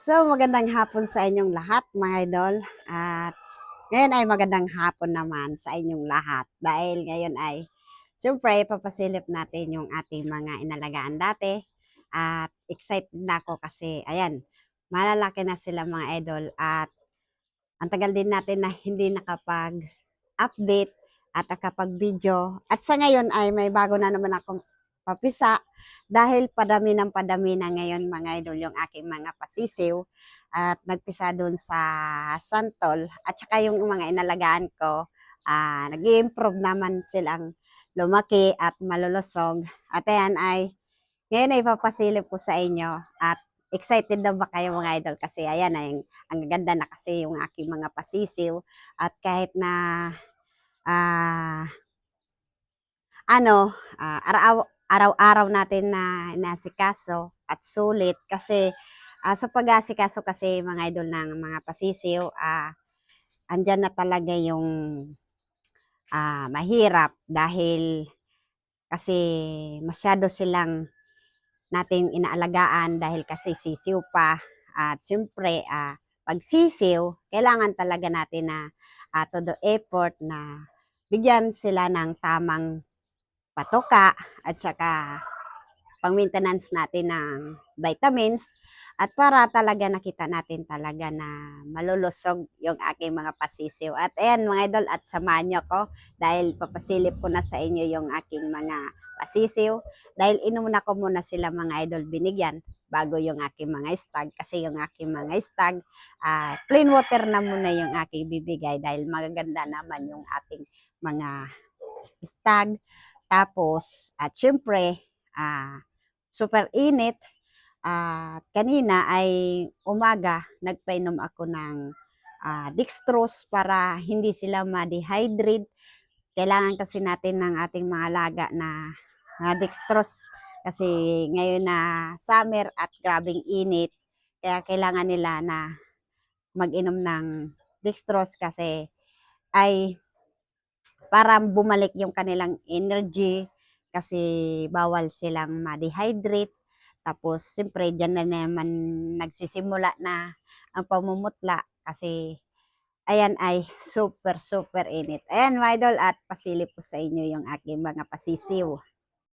So, magandang hapon sa inyong lahat, mga idol. At ngayon ay magandang hapon naman sa inyong lahat. Dahil ngayon ay, syempre, papasilip natin yung ating mga inalagaan dati. At excited na ako kasi, ayan, malalaki na sila mga idol. At ang tagal din natin na hindi nakapag-update at nakapag-video. At sa ngayon ay may bago na naman akong papisa dahil padami na ngayon mga idol yung aking mga pasisiw at nagpisa doon sa santol at saka yung mga inalagaan ko nag-i-improve naman silang lumaki at malulusog at ayan ay ngayon ay papasilip ko sa inyo at excited na ba kayo mga idol kasi ayan ay ang ganda na kasi yung aking mga pasisiw at kahit na ah, ano, araw-araw natin na inasikaso at sulit kasi sa pag-aasikaso kasi mga idol ng mga pasisiw, andyan na talaga yung mahirap dahil kasi masyado silang nating inaalagaan dahil kasi sisiw pa at syempre pag sisiw, kailangan talaga natin na todo effort na bigyan sila ng tamang patoka at saka pang-maintenance natin ng vitamins at para talaga nakita natin talaga na malulusog yung aking mga pasisiw. At ayan mga idol at samahan nyo ko dahil papasilip ko na sa inyo yung aking mga pasisiw dahil inuna ko muna sila mga idol binigyan bago yung aking mga stag kasi yung aking mga stag plain water na muna yung aking bibigay dahil magaganda naman yung ating mga stag tapos, at syempre, super init. At kanina ay umaga, nagpainom ako ng dextrose para hindi sila ma-dehydrate. Kailangan kasi natin ng ating mga alaga na dextrose kasi ngayon na summer at grabing init. Kaya kailangan nila na mag-inom ng dextrose kasi ay para bumalik yung kanilang energy kasi bawal silang ma-dehydrate. Tapos, siyempre, dyan na naman nagsisimula na ang pamumutla kasi ayan ay super, super init. Ayan, mga idol, at pasilip ko sa inyo yung aking mga pasisiw.